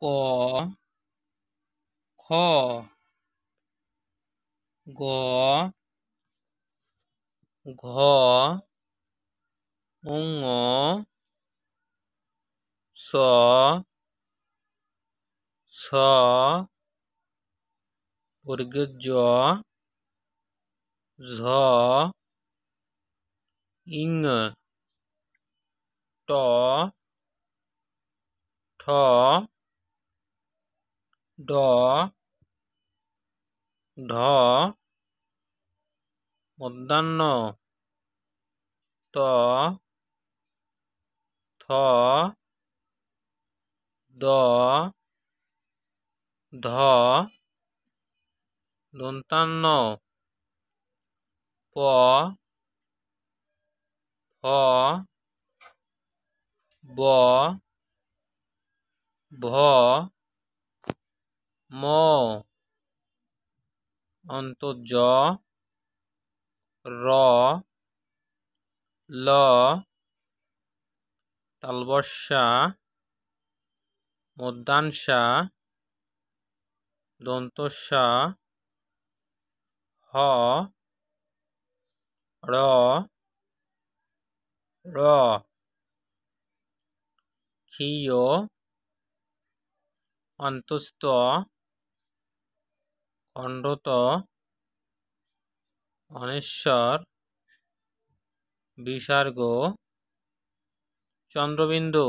ক খ গ ঘ ঙ স ছ বর্গের জ ঝ ইং ট ঠ ড ঢ মধ্যাহ্ন ত থ দ ধ দন্তান্ন প ফ ব ভ ম অন্তর্জ র ল তালবস্যা মধ্যাংশা দন্তস্যা হ র র ক্ষীয় অন্তস্থ খণ্ডত অনেশ্বর বিসর্গ চন্দ্রবিন্দু।